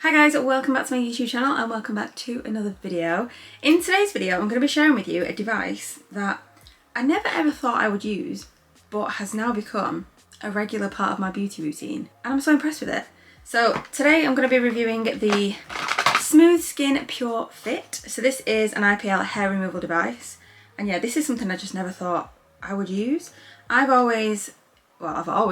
Hi guys, welcome back to my YouTube channel and welcome back to another video. In today's video I'm going to be sharing with you a device that I never ever thought I would use but has now become a regular part of my beauty routine and I'm so impressed with it. So today I'm going to be reviewing the Smoothskin Pure Fit. So this is an IPL hair removal device and yeah, this is something I just never thought I would use. I've always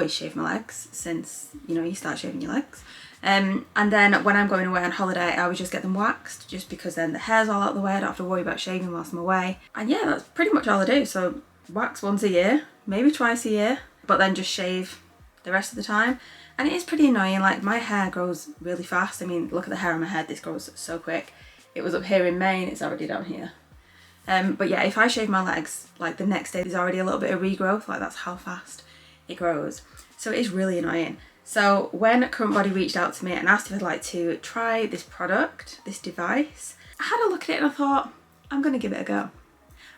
shaved my legs since, you start shaving your legs. And then when I'm going away on holiday, I would just get them waxed just because then the hair's all out of the way. I don't have to worry about shaving whilst I'm away. And yeah, that's pretty much all I do. So wax once a year, maybe twice a year, but then just shave the rest of the time. And it is pretty annoying. Like my hair grows really fast. I mean, look at the hair on my head. This grows so quick. It was up here in May and it's already down here. But yeah, if I shave my legs, like the next day, there's already a little bit of regrowth. Like that's how fast it grows. So it is really annoying. So when Current Body reached out to me and asked if I'd like to try this product, this device, I had a look at it and I thought, I'm going to give it a go.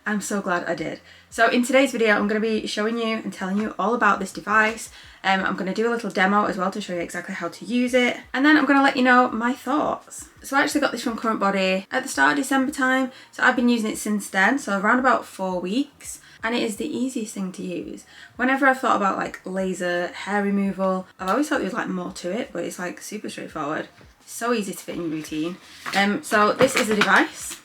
I'm so glad I did. So in today's video, I'm going to be showing you and telling you all about this device. I'm going to do a little demo as well to show you exactly how to use it. And then I'm going to let you know my thoughts. So I actually got this from Current Body at the start of December time. So I've been using it since then, so around about 4 weeks. And it is the easiest thing to use. Whenever I've thought about like laser hair removal, I've always thought there was like more to it, but it's like super straightforward. It's so easy to fit in your routine. So this is the device.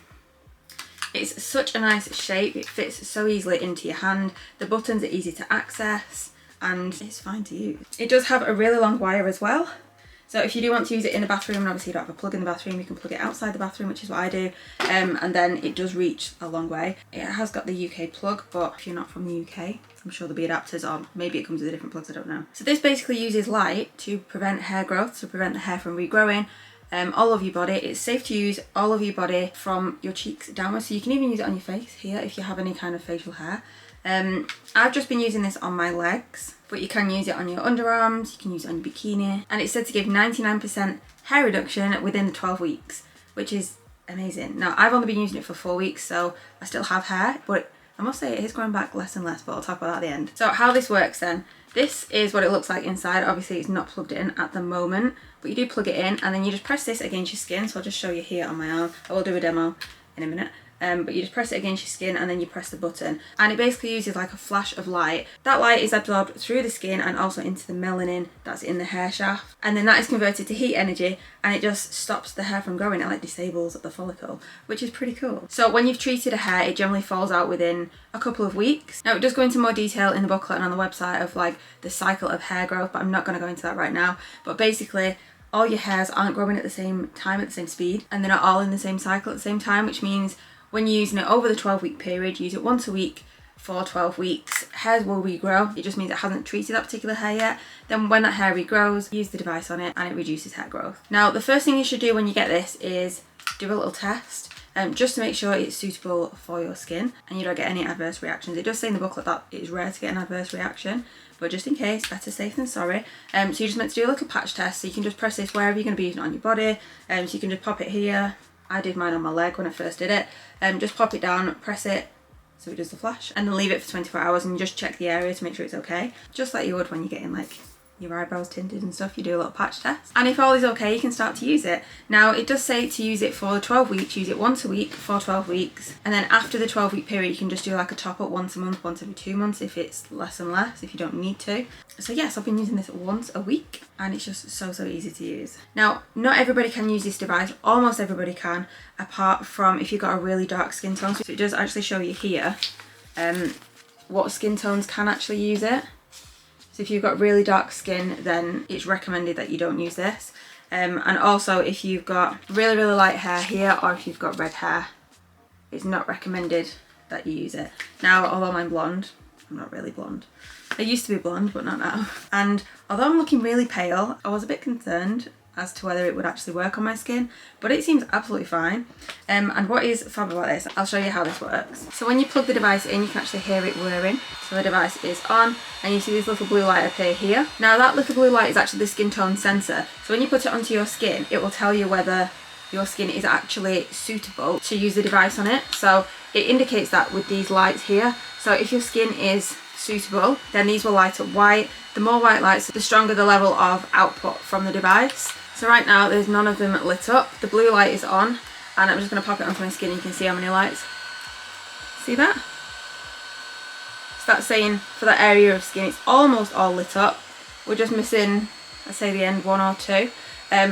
It's such a nice shape. It fits so easily into your hand. The buttons are easy to access and it's fine to use. It does have a really long wire as well. So if you do want to use it in a bathroom, and obviously you don't have a plug in the bathroom, you can plug it outside the bathroom, which is what I do. And then it does reach a long way. It has got the UK plug, but if you're not from the UK, I'm sure there'll be adapters, or maybe it comes with different plugs, I don't know. So this basically uses light to prevent hair growth, to prevent the hair from regrowing all over your body. It's safe to use all over your body from your cheeks downwards. So you can even use it on your face here if you have any kind of facial hair. I've just been using this on my legs, but you can use it on your underarms, you can use it on your bikini, and it's said to give 99% hair reduction within the 12 weeks, which is amazing. Now, I've only been using it for 4 weeks, so I still have hair, but I must say it is growing back less and less, but I'll talk about that at the end. So how this works then, this is what it looks like inside. Obviously it's not plugged in at the moment, but you do plug it in and then you just press this against your skin. So I'll just show you here on my arm. I will do a demo in a minute. But you just press it against your skin and then you press the button and it basically uses like a flash of light. That light is absorbed through the skin and also into the melanin that's in the hair shaft, and then that is converted to heat energy and it just stops the hair from growing. It like disables the follicle, which is pretty cool. So when you've treated a hair, it generally falls out within a couple of weeks. Now it does go into more detail in the booklet and on the website of like the cycle of hair growth, but I'm not going to go into that right now. But basically all your hairs aren't growing at the same time, at the same speed, and they're not all in the same cycle at the same time, which means when you're using it over the 12-week period, use it once a week for 12 weeks, hairs will regrow. It just means it hasn't treated that particular hair yet. Then when that hair regrows, use the device on it and it reduces hair growth. Now, the first thing you should do when you get this is do a little test, just to make sure it's suitable for your skin and you don't get any adverse reactions. It does say in the booklet that it is rare to get an adverse reaction, but just in case, better safe than sorry. So you're just meant to do a little patch test. So you can just press this wherever you're going to be using it on your body. So you can just pop it here. I did mine on my leg when I first did it. Just pop it down, press it so it does the flash, and then leave it for 24 hours and just check the area to make sure it's okay. Just like you would when you're getting like your eyebrows tinted and stuff, you do a little patch test. And if all is okay, you can start to use it. Now it does say to use it for 12 weeks, use it once a week for 12 weeks. And then after the 12-week period, you can just do like a top up once a month, once every 2 months if it's less and less, if you don't need to. So yes, I've been using this once a week and it's just so easy to use. Now, not everybody can use this device, almost everybody can, apart from if you've got a really dark skin tone. So it does actually show you here what skin tones can actually use it. So if you've got really dark skin, then it's recommended that you don't use this. And also if you've got really light hair here, or if you've got red hair, it's not recommended that you use it. Now, although I'm blonde, I'm not really blonde. I used to be blonde, but not now. And although I'm looking really pale, I was a bit concerned as to whether it would actually work on my skin, but it seems absolutely fine. And what is fab about this, I'll show you how this works. So when you plug the device in, you can actually hear it whirring. So the device is on and you see this little blue light appear here. Now that little blue light is actually the skin tone sensor. So when you put it onto your skin, it will tell you whether your skin is actually suitable to use the device on it. So it indicates that with these lights here. So if your skin is suitable, then these will light up white. The more white lights, the stronger the level of output from the device. So right now there's none of them lit up. The blue light is on, and I'm just going to pop it onto my skin and you can see how many lights. See that? So that's saying for that area of skin it's almost all lit up. We're just missing, let's say, the end 1 or 2.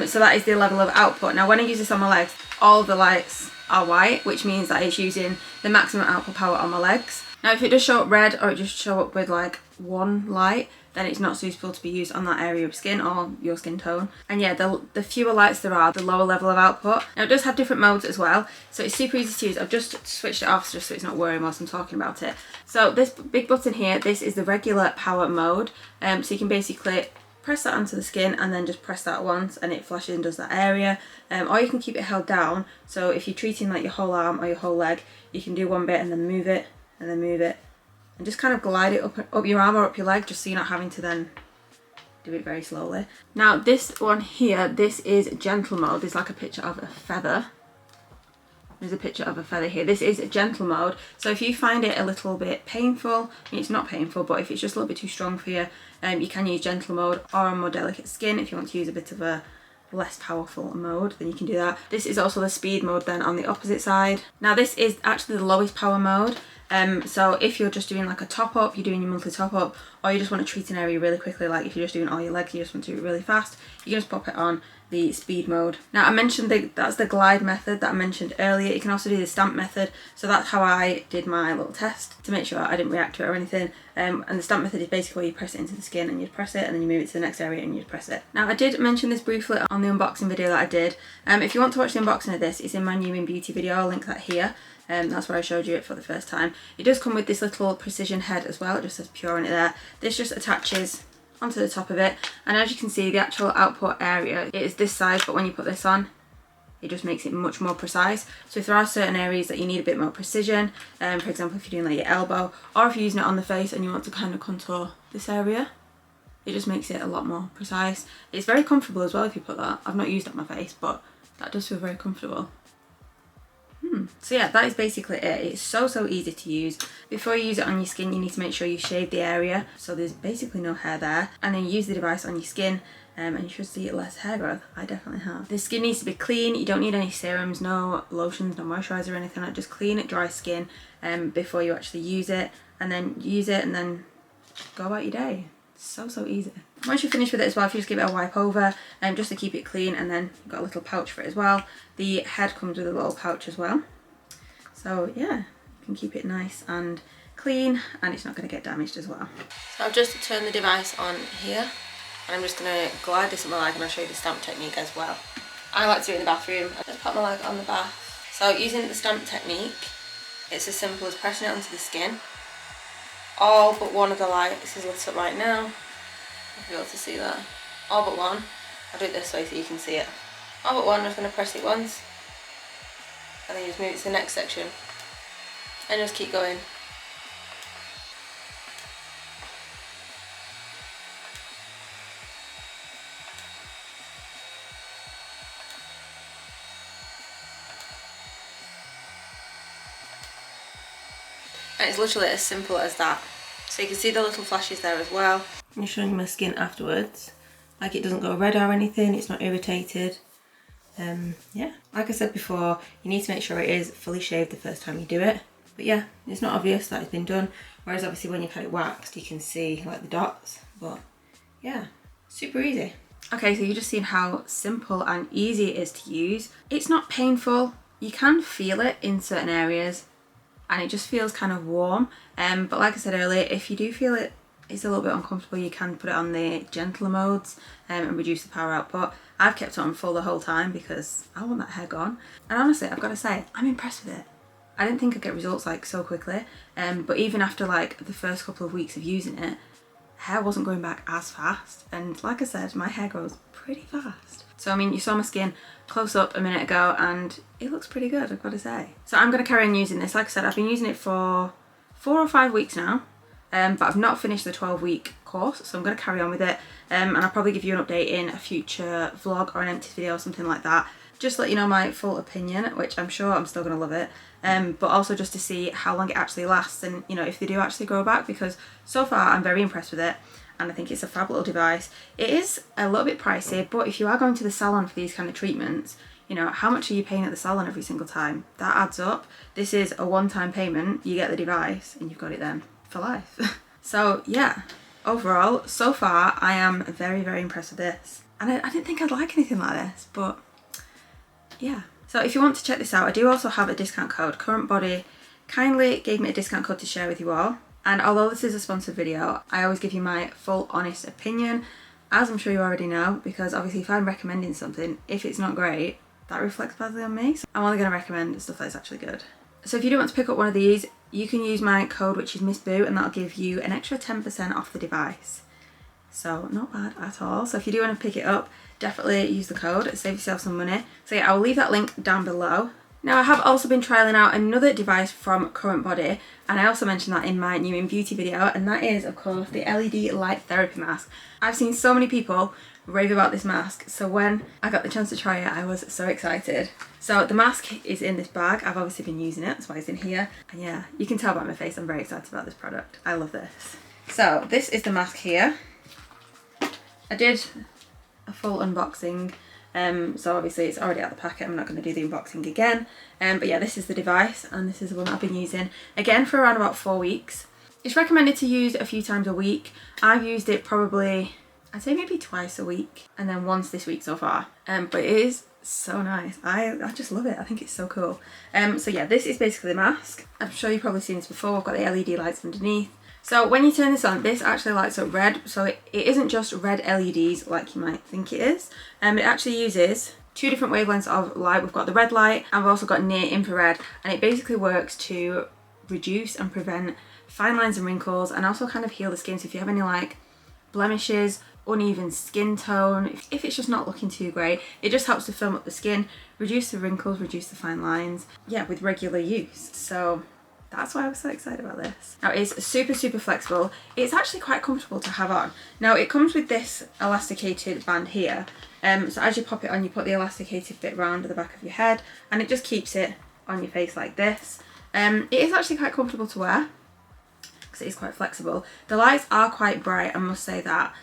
So that is the level of output. Now when I use this on my legs, all of the lights are white, which means that it's using the maximum output power on my legs. Now if it does show up red, or it just show up with like 1 light, then it's not suitable to be used on that area of skin or your skin tone. And yeah, the fewer lights there are, the lower level of output. Now it does have different modes as well, so it's super easy to use. I've just switched it off just so it's not worrying whilst I'm talking about it. So this big button here, this is the regular power mode. So you can basically press that onto the skin and then just press that once and it flashes and does that area. Or you can keep it held down, so if you're treating like your whole arm or your whole leg, you can do one bit and then move it and then move it and just kind of glide it up your arm or up your leg, just so you're not having to then do it very slowly. Now this one here, this is gentle mode. There's like a picture of a feather. There's a picture of a feather here. This is gentle mode. So if you find it a little bit painful, I mean, it's not painful, but if it's just a little bit too strong for you, you can use gentle mode, or on more delicate skin, if you want to use a bit of a less powerful mode, then you can do that. This is also the speed mode then on the opposite side. Now this is actually the lowest power mode. So if you're just doing like a top up, you're doing your monthly top up, or you just want to treat an area really quickly, like if you're just doing all your legs, you just want to do it really fast, you can just pop it on the speed mode. Now I mentioned that's the glide method that I mentioned earlier. You can also do the stamp method, so that's how I did my little test to make sure I didn't react to it or anything. And the stamp method is basically you press it into the skin and you'd press it, and then you move it to the next area and you'd press it. Now I did mention this briefly on the unboxing video that I did. If you want to watch the unboxing of this, it's in my new in beauty video. I'll link that here. That's where I showed you it for the first time. It does come with this little precision head as well. It just says pure on it there. This just attaches onto the top of it, and as you can see, the actual output area is this size, but when you put this on, it just makes it much more precise. So if there are certain areas that you need a bit more precision, for example if you're doing like your elbow, or if you're using it on the face and you want to kind of contour this area, it just makes it a lot more precise. It's very comfortable as well if you put that. I've not used it on my face, but that does feel very comfortable. So yeah, that is basically it. It's so easy to use. Before you use it on your skin, you need to make sure you shave the area so there's basically no hair there, and then use the device on your skin, and you should see less hair growth. I definitely have. The skin needs to be clean. You don't need any serums, no lotions, no moisturiser or anything like that. Just clean it, dry skin before you actually use it, and then use it and then go about your day. So easy. Once you're finished with it as well, if you just give it a wipe over just to keep it clean, and then you've got a little pouch for it as well. The head comes with a little pouch as well. So yeah, you can keep it nice and clean, and it's not going to get damaged as well. So I've just turned the device on here, and I'm just going to glide this on my leg, and I'll show you the stamp technique as well. I like to do it in the bathroom. I just pop my leg on the bath. So using the stamp technique, it's as simple as pressing it onto the skin. All but one of the lights is lit up right now. If you're able to see that. All but one. I'll do it this way so you can see it. All but one, I'm just going to press it once, and then you just move it to the next section, and just keep going. And it's literally as simple as that. So you can see the little flashes there as well. I'm showing you my skin afterwards. Like, it doesn't go red or anything, it's not irritated. Yeah, like I said before, you need to make sure it is fully shaved the first time you do it. But yeah, it's not obvious that it's been done. Whereas obviously when you've had it waxed, you can see like the dots. But yeah, super easy. Okay, so you've just seen how simple and easy it is to use. It's not painful. You can feel it in certain areas, and it just feels kind of warm. But like I said earlier, if you do feel it's a little bit uncomfortable, you can put it on the gentler modes and reduce the power output. I've kept it on full the whole time because I want that hair gone. And honestly, I've got to say, I'm impressed with it. I didn't think I'd get results like so quickly, but even after like the first couple of weeks of using it, hair wasn't going back as fast. And like I said, my hair grows pretty fast. So I mean, you saw my skin close up a minute ago and it looks pretty good, I've got to say. So I'm going to carry on using this. Like I said, I've been using it for 4 or 5 weeks now. But I've not finished the 12-week course, so I'm going to carry on with it, and I'll probably give you an update in a future vlog or an empty video or something like that, just to let you know my full opinion, which I'm sure I'm still going to love it, but also just to see how long it actually lasts, and you know, if they do actually grow back, because so far I'm very impressed with it. and I think it's a fab little device. It is a little bit pricey, but if you are going to the salon for these kind of treatments, you know, how much are you paying at the salon every single time? That adds up. This is a one-time payment, you get the device and you've got it then for life. So yeah, overall, so far I am very, very impressed with this. And I didn't think I'd like anything like this, but yeah. So if you want to check this out, I do also have a discount code. Current Body kindly gave me a discount code to share with you all. And although this is a sponsored video, I always give you my full honest opinion, as I'm sure you already know, because obviously if I'm recommending something, if it's not great, that reflects badly on me. So I'm only going to recommend stuff that's actually good. So if you do want to pick up one of these, you can use my code, which is MissBoux, and that'll give you an extra 10% off the device. So not bad at all. So if you do want to pick it up, definitely use the code, save yourself some money. So yeah, I'll leave that link down below. Now I have also been trialling out another device from Current Body, and I also mentioned that in my new in beauty video, and that is of course the LED light therapy mask. I've seen so many people rave about this mask, so when I got the chance to try it I was so excited. So the mask is in this bag. I've obviously been using it, that's why it's in here, and yeah, you can tell by my face I'm very excited about this product. I love this. So this is the mask here. I did a full unboxing, so obviously it's already out the packet, I'm not going to do the unboxing again, but yeah, this is the device and this is the one that I've been using again for around about 4 weeks. It's recommended to use a few times a week. I've used it probably, I'd say maybe twice a week, and then once this week so far, but it is so nice. I just love it. I think it's so cool. So yeah, this is basically the mask. I'm sure you've probably seen this before. I've got the LED lights underneath. So when you turn this on, this actually lights up red, so it isn't just red LEDs like you might think it is. It actually uses 2 different wavelengths of light. We've got the red light and we've also got near infrared, and it basically works to reduce and prevent fine lines and wrinkles, and also kind of heal the skin. So if you have any like blemishes, uneven skin tone, if it's just not looking too great, it just helps to firm up the skin, reduce the wrinkles, reduce the fine lines, yeah, with regular use. So that's why I was so excited about this. Now it's super, super flexible. It's actually quite comfortable to have on. Now it comes with this elasticated band here. So as you pop it on, you put the elasticated bit round the back of your head, and it just keeps it on your face like this. It is actually quite comfortable to wear because it is quite flexible. The lights are quite bright, I must say that.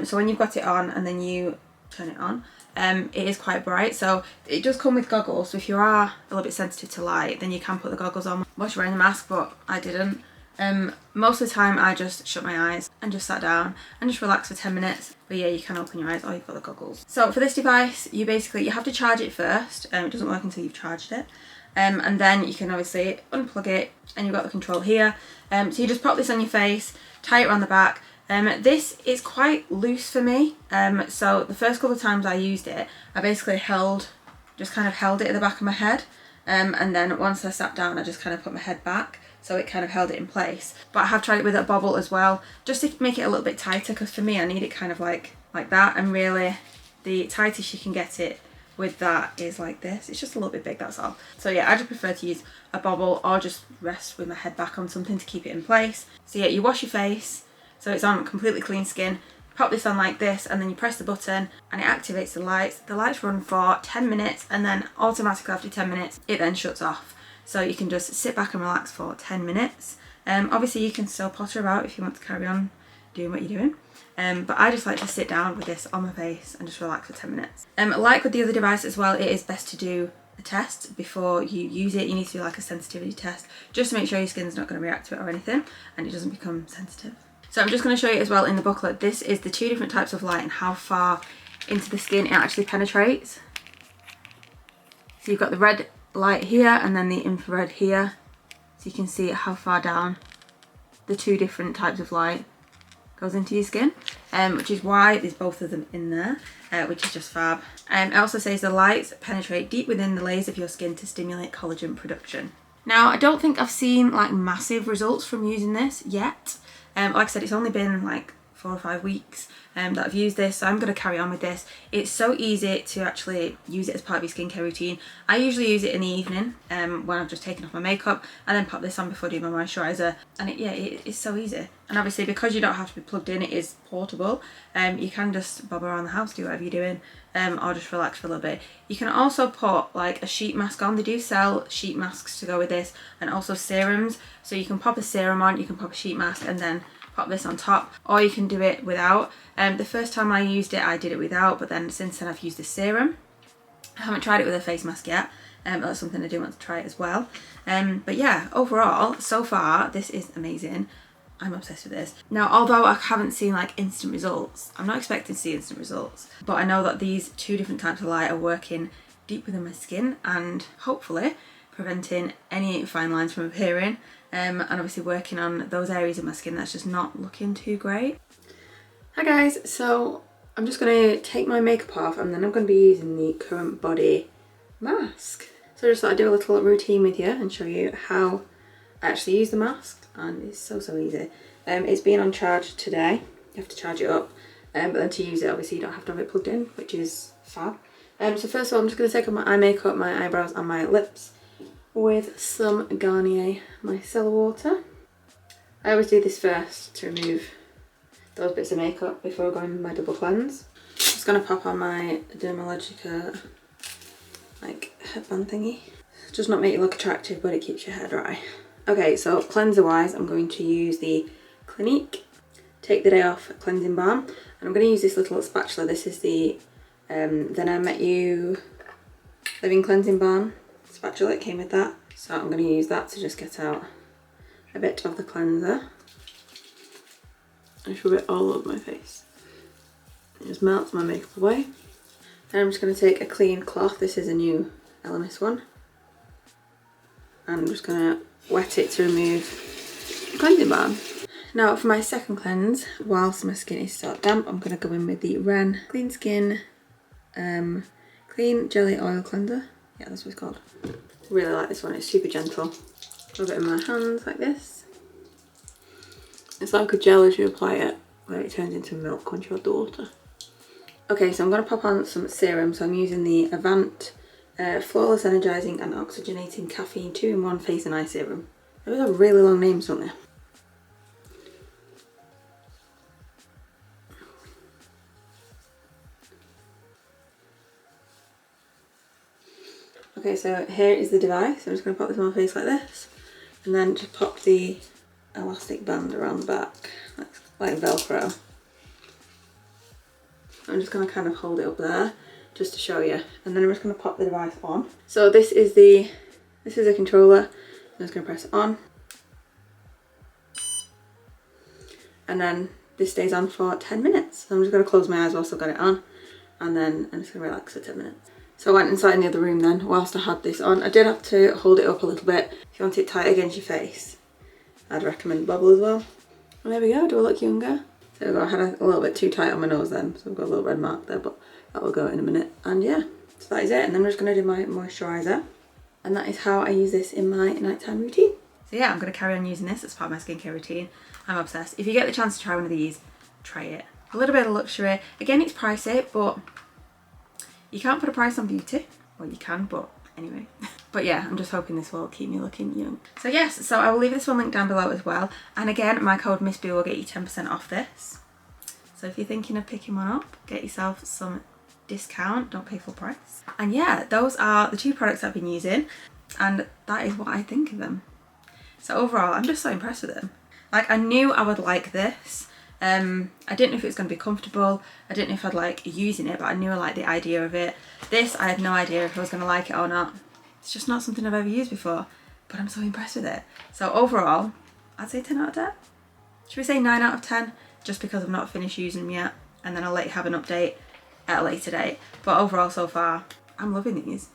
So when you've got it on and then you turn it on, it is quite bright. So it does come with goggles, so if you are a little bit sensitive to light, then you can put the goggles on whilst you're wearing the mask, but I didn't. Most of the time I just shut my eyes and just sat down and just relaxed for 10 minutes. But yeah, you can open your eyes or you've got the goggles. So for this device, you have to charge it first. It doesn't work until you've charged it. And then you can obviously unplug it, and you've got the control here. So you just pop this on your face, tie it around the back. This is quite loose for me, so the first couple of times I used it, I basically just kind of held it at the back of my head, and then once I sat down I just kind of put my head back, so it kind of held it in place. But I have tried it with a bobble as well, just to make it a little bit tighter, because for me I need it kind of like that, and really the tightest you can get it with that is like this. It's just a little bit big, that's all. So yeah, I just prefer to use a bobble or just rest with my head back on something to keep it in place. So yeah, you wash your face, so it's on completely clean skin, pop this on like this, and then you press the button and it activates the lights. The lights run for 10 minutes and then automatically after 10 minutes it then shuts off. So you can just sit back and relax for 10 minutes. Obviously you can still potter about if you want to carry on doing what you're doing. But I just like to sit down with this on my face and just relax for 10 minutes. Like with the other device as well, it is best to do a test before you use it. You need to do like a sensitivity test just to make sure your skin's not going to react to it or anything and it doesn't become sensitive. So I'm just going to show you as well in the booklet, this is the 2 different types of light and how far into the skin it actually penetrates. So you've got the red light here and then the infrared here. So you can see how far down the 2 different types of light goes into your skin, which is why there's both of them in there, which is just fab. It also says the lights penetrate deep within the layers of your skin to stimulate collagen production. Now I don't think I've seen like massive results from using this yet. Like I said, it's only been like 4 or 5 weeks that I've used this, so I'm going to carry on with this. It's so easy to actually use it as part of your skincare routine. I usually use it in the evening when I've just taken off my makeup, and then pop this on before doing my moisturiser, and it's so easy. And obviously because you don't have to be plugged in, it is portable. You can just bob around the house, do whatever you're doing, or just relax for a little bit. You can also put like a sheet mask on. They do sell sheet masks to go with this, and also serums. So you can pop a serum on, you can pop a sheet mask, and then pop this on top, or you can do it without. The first time I used it, I did it without, but then since then I've used the serum. I haven't tried it with a face mask yet. That's something I do want to try as well. But yeah, overall, so far, this is amazing. I'm obsessed with this. Now, although I haven't seen like instant results, I'm not expecting to see instant results, but I know that these 2 different types of light are working deep within my skin and hopefully preventing any fine lines from appearing, and obviously working on those areas of my skin that's just not looking too great. Hi guys, so I'm just going to take my makeup off and then I'm going to be using the Current Body mask. So I just thought I'd do a little routine with you and show you how I actually use the mask, and it's so easy. It's been on charge today. You have to charge it up, but then to use it obviously you don't have to have it plugged in, which is fab. So first of all I'm just going to take off my eye makeup, my eyebrows and my lips with some Garnier micellar water. I always do this first to remove those bits of makeup before going with my double cleanse. Just going to pop on my Dermalogica like headband thingy. Does not make you look attractive, but it keeps your hair dry. Okay, so cleanser wise, I'm going to use the Clinique Take the Day Off Cleansing Balm. And I'm going to use this little spatula. This is the Then I Met You Living Cleansing Balm spatula. It came with that. So I'm going to use that to just get out a bit of the cleanser. And rub it all over my face. It just melts my makeup away. Then I'm just going to take a clean cloth. This is a new Elemis one. And I'm just going to wet it to remove the cleansing balm. Now for my second cleanse, whilst my skin is still damp, I'm going to go in with the Ren Clean Skin Clean Jelly Oil Cleanser. Yeah, that's what it's called. Really like this one, it's super gentle. Rub it in my hands like this. It's like a gel as you apply it, where it turns into milk once you add the water. Okay, so I'm going to pop on some serum. So I'm using the Avant Flawless Energizing and Oxygenating Caffeine 2-in-1 Face and Eye Serum. Those are really long names, don't they? Okay, so here is the device. I'm just going to pop this on my face like this, and then just pop the elastic band around the back, like Velcro. I'm just going to kind of hold it up there just to show you, and then I'm just going to pop the device on. So this is the controller. I'm just going to press it on, and then this stays on for 10 minutes. So I'm just going to close my eyes whilst I've got it on, and then I'm just going to relax for 10 minutes. So I went inside in the other room then whilst I had this on. I did have to hold it up a little bit. If you want it tight against your face, I'd recommend bubble as well. And there we go, do I look younger? So I had a little bit too tight on my nose then, so I've got a little red mark there, but that will go in a minute. And yeah, so that is it. And then I'm just going to do my moisturiser. And that is how I use this in my nighttime routine. So yeah, I'm going to carry on using this as part of my skincare routine. I'm obsessed. If you get the chance to try one of these, try it. A little bit of luxury. Again, it's pricey, but you can't put a price on beauty. Well, you can, but anyway. But yeah, I'm just hoping this will keep me looking young. So yes, so I will leave this one linked down below as well. And again, my code MissBoux will get you 10% off this. So if you're thinking of picking one up, get yourself some discount, don't pay full price. And yeah, those are the 2 products I've been using, and that is what I think of them. So overall, I'm just so impressed with them. Like, I knew I would like this. I didn't know if it was going to be comfortable. I didn't know if I'd like using it, but I knew I liked the idea of it. This, I had no idea if I was going to like it or not. It's just not something I've ever used before, but I'm so impressed with it. So overall, I'd say 10 out of 10. Should we say 9 out of 10? Just because I've not finished using them yet, and then I'll let you have an update at a later date. But overall, so far, I'm loving these.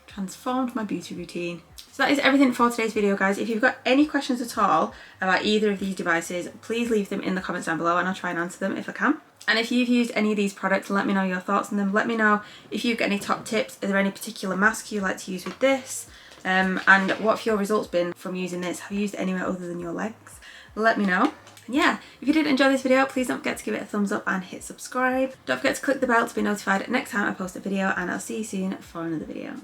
Transformed my beauty routine. So that is everything for today's video, guys. If you've got any questions at all about either of these devices, please leave them in the comments down below and I'll try and answer them if I can. And if you've used any of these products, let me know your thoughts on them. Let me know if you've got any top tips. Are there any particular masks you like to use with this? And what have your results been from using this? Have you used it anywhere other than your legs? Let me know. And yeah, if you did enjoy this video, please don't forget to give it a thumbs up and hit subscribe. Don't forget to click the bell to be notified next time I post a video, and I'll see you soon for another video.